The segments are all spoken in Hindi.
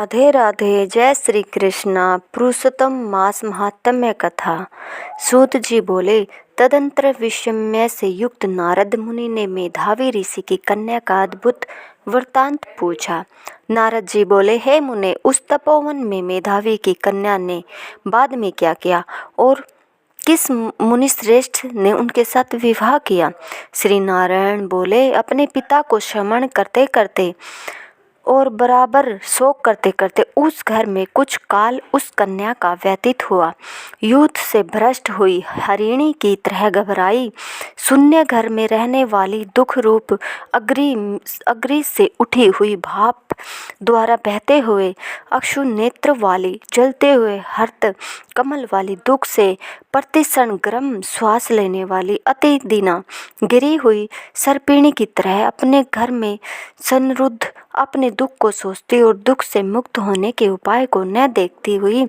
राधे राधे। जय श्री कृष्णा। पुरुषोत्तम मास महात्म्य कथा। सूत जी बोले, तदंतर विषम्य से युक्त नारद मुनि ने मेधावी ऋषि की कन्या का अद्भुत वृतांत पूछा। नारद जी बोले, हे मुने, उस तपोवन में मेधावी की कन्या ने बाद में क्या किया और किस मुनि श्रेष्ठ ने उनके साथ विवाह किया? श्री नारायण बोले, अपने पिता को श्रवण करते करते और बराबर शोक करते करते उस घर में कुछ काल उस कन्या का व्यतीत हुआ। युद्ध से भ्रष्ट हुई हरिणी की तरह घबराई शून्य घर में रहने वाली दुख रूप अग्नि से उठी हुई भाप द्वारा बहते हुए अक्षु नेत्र वाली, जलते हुए हर्त कमल वाली, दुख से प्रतिक्षण गर्म श्वास लेने वाली अति दीना गिरी हुई सर्पिणी की तरह अपने घर में संरुद्ध अपने दुख को सोचती और दुख से मुक्त होने के उपाय को न देखती हुई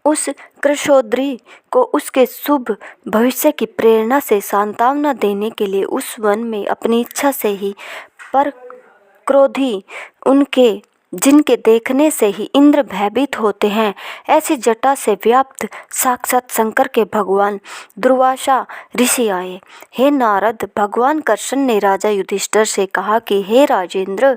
उस कृशोद्री को उसके शुभ भविष्य की प्रेरणा से सांत्वना देने के लिए उस वन में अपनी इच्छा से ही पर क्रोधी उनके जिनके देखने से ही इंद्र भयभीत होते हैं, ऐसी जटा से व्याप्त साक्षात शंकर के भगवान दुर्वासा ऋषि आए। हे नारद, भगवान कृष्ण ने राजा युधिष्ठिर से कहा कि हे राजेंद्र,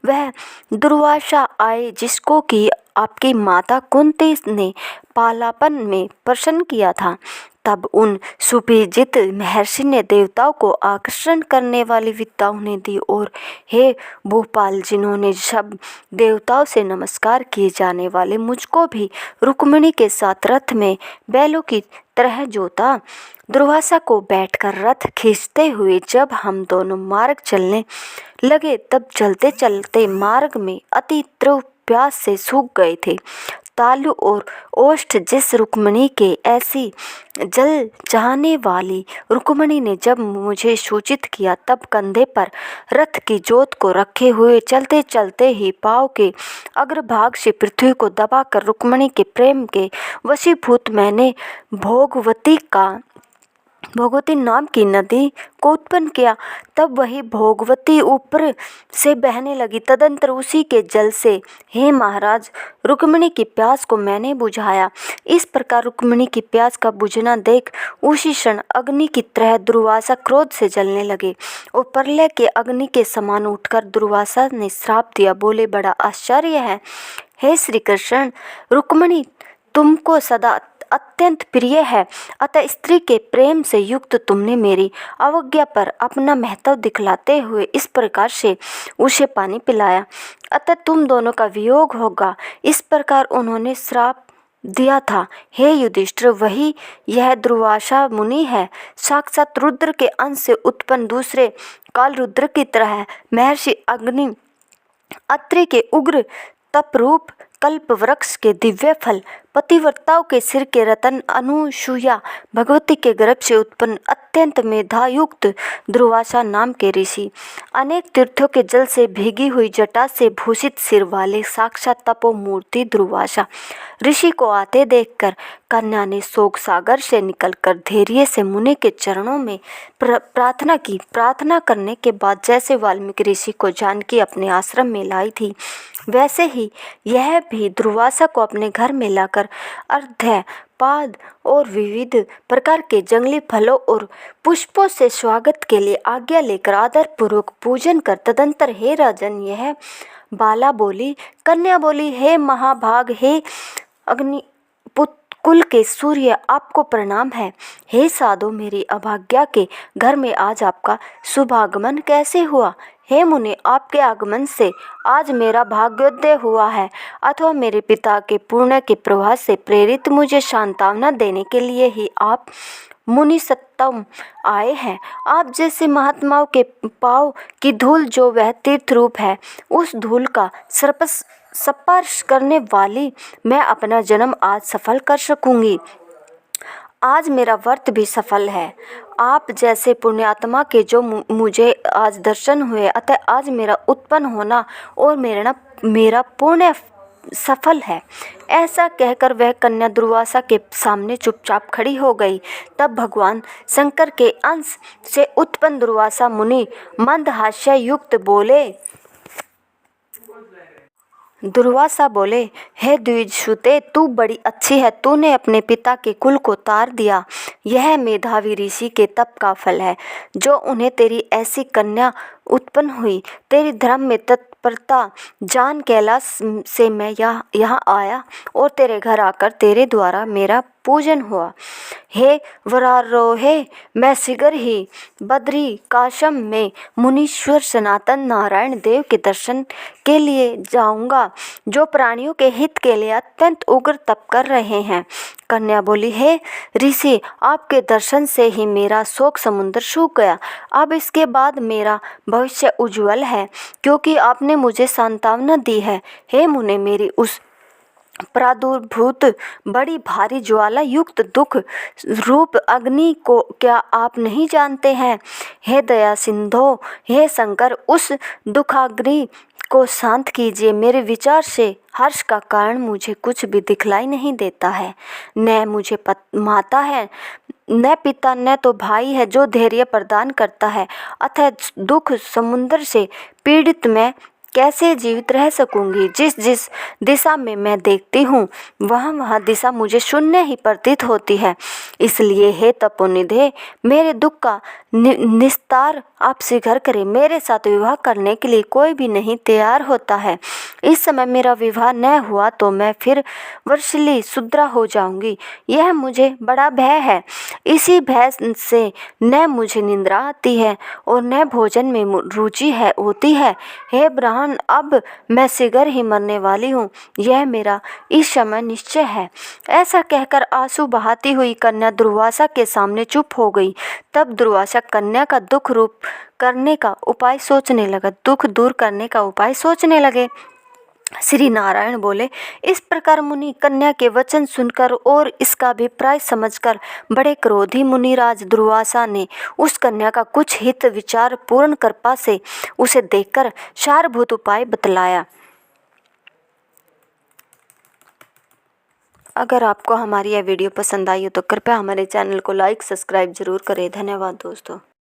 वह दुर्वासा आए जिसको कि आपकी माता कुंती ने पालापन में प्रसन्न किया था। तब उन सुविजित महर्षि ने देवताओं को आकर्षण करने वाली विद्या उन्हें दी और हे भूपाल, जिन्होंने सब देवताओं से नमस्कार किए जाने वाले मुझको भी रुक्मिणी के साथ रथ में बैलों की तरह जोता। दुर्वासा को बैठकर रथ खींचते हुए जब हम दोनों मार्ग चलने लगे, तब चलते चलते मार्ग में अति तीव्र प्यास से सूख गए थे। तालु और ओष्ठ जिस रुक्मिणी के ऐसी जल चाहने वाली रुक्मिणी ने जब मुझे सूचित किया, तब कंधे पर रथ की जोत को रखे हुए चलते चलते ही पाँव के अग्रभाग से पृथ्वी को दबाकर रुक्मिणी के प्रेम के वशीभूत मैंने भोगवती नाम की नदी को उत्पन्न किया। तब वही भोगवती ऊपर से बहने लगी। तदंतर उसी के जल से, हे महाराज, रुक्मिणी की प्यास को मैंने बुझाया। इस प्रकार रुक्मिणी की प्यास का बुझना देख उसी क्षण अग्नि की तरह दुर्वासा क्रोध से जलने लगे और प्रलय के अग्नि के समान उठकर दुर्वासा ने श्राप दिया। बोले, बड़ा आश्चर्य है, हे श्री कृष्ण, रुक्मिणी तुमको सदा अत्यंत प्रिय है, अतः स्त्री के प्रेम से युक्त तुमने मेरी अवज्ञा पर अपना महत्व दिखलाते हुए इस प्रकार से उसे पानी पिलाया, अतः तुम दोनों का वियोग होगा। इस प्रकार उन्होंने श्राप दिया था। हे युधिष्ठिर, वही यह दुर्वासा मुनि है, साक्षात रुद्र के अंश से उत्पन्न दूसरे काल रुद्र की तरह महर्षि अग्नि अत्रि के उग्र तपरूप कल्प वृक्ष के दिव्य फल, पतिव्रताओं के सिर के रतन, अनुसूया भगवती के गर्भ से उत्पन्न अत्यंत मेधायुक्त दुर्वासा नाम के ऋषि, अनेक तीर्थों के जल से भीगी हुई जटा से भूषित सिर वाले साक्षात तपोमूर्ति दुर्वासा ऋषि को आते देखकर कन्या ने शोक सागर से निकलकर धैर्य से मुनि के चरणों में प्रार्थना की। प्रार्थना करने के बाद जैसे वाल्मीकि ऋषि को जानकी अपने आश्रम में लाई थी, वैसे ही यह भी दुर्वासा को अपने घर में लाकर अर्घ्य पाद और विविध प्रकार के जंगली फलों और पुष्पों से स्वागत के लिए आज्ञा लेकर आदर पूर्वक पूजन कर तदंतर, हे राजन, यह बाला बोली। कन्या बोली, हे महाभाग, हे अग्नि कुल के सूर्य, आपको प्रणाम है। हे साधु, मेरी अभाग्या के घर में आज आपका शुभागमन कैसे हुआ? हे मुनि, आपके आगमन से आज मेरा भाग्योदय हुआ है, अथवा मेरे पिता के पुण्य के प्रवाह से प्रेरित मुझे सांत्वना देने के लिए ही आप मुनि सत्तम आए हैं। आप जैसे महात्माओं के पाँव की धूल जो वह तीर्थ रूप है, उस धूल का स्पर्श करने वाली मैं अपना जन्म आज सफल कर सकूंगी। आज मेरा व्रत भी सफल है। आप जैसे पुण्यात्मा के जो मुझे आज दर्शन हुए, अतः आज मेरा उत्पन्न होना और मेरा पुण्य सफल है। ऐसा कहकर वह कन्या दुर्वासा के सामने चुपचाप खड़ी हो गई। तब भगवान शंकर के अंश से उत्पन्न दुर्वासा मुनि मंद हास्य युक्त बोले, दुर्वासा बोले, हे द्विजसुते, तू बड़ी अच्छी है। तूने अपने पिता के कुल को तार दिया। यह मेधावी ऋषि के तप का फल है जो उन्हें तेरी ऐसी कन्या उत्पन्न हुई। तेरी धर्म में तत्परता जान कैलाश से मैं यहाँ आया और तेरे घर आकर तेरे द्वारा मेरा पूजन हुआ। हे वरारोहे, मैं शीघ्र ही बद्री काश्यप में मुनीश्वर सनातन नारायण देव के दर्शन के लिए जाऊंगा जो प्राणियों के हित के लिए अत्यंत उग्र तप कर रहे हैं। कन्या बोली, हे ऋषि, आपके दर्शन से ही मेरा शोक समुद्र सूख गया। अब इसके बाद मेरा भविष्य उज्जवल है क्योंकि आपने मुझे सांत्वना दी है। हे मुने, मेरी उस प्रादुर्भूत बड़ी भारी ज्वाला युक्त दुख रूप अग्नि को क्या आप नहीं जानते हैं? हे दया सिंधो, हे शंकर, उस दुखाग्नि को शांत कीजिए। मेरे विचार से हर्ष का कारण मुझे कुछ भी दिखलाई नहीं देता है। न मुझे माता है, न पिता, न तो भाई है जो धैर्य प्रदान करता है। अतः दुख समुद्र से पीड़ित मैं कैसे जीवित रह सकूंगी? जिस जिस दिशा में मैं देखती हूँ वह दिशा मुझे शून्य ही प्रतीत होती है। इसलिए हे तपोनिधे, मेरे दुख का निस्तार आप शीघ्र करें। मेरे साथ विवाह करने के लिए कोई भी नहीं तैयार होता है। इस समय मेरा विवाह न हुआ तो मैं फिर वर्षली शूद्रा हो जाऊंगी। यह मुझे बड़ा भय है। इसी भय से न मुझे निद्रा आती है और न भोजन में रुचि होती है। हे ब्राह्मण, अब मैं शीघ्र ही मरने वाली हूँ, यह मेरा इस समय निश्चय है। ऐसा कहकर आंसू बहाती हुई कन्या दुर्वासा के सामने चुप हो गई। तब दुर्वासा कन्या का दुख दूर करने का उपाय सोचने लगे। श्री नारायण बोले, इस प्रकार मुनि कन्या के वचन सुनकर और इसका अभिप्राय समझकर बड़े क्रोधी मुनिराज दुर्वासा ने उस कन्या का कुछ हित विचार पूर्ण कृपा से उसे देखकर सारभूत उपाय बतलाया। अगर आपको हमारी यह वीडियो पसंद आई हो तो कृपया हमारे चैनल को लाइक सब्सक्राइब जरूर करें। धन्यवाद दोस्तों।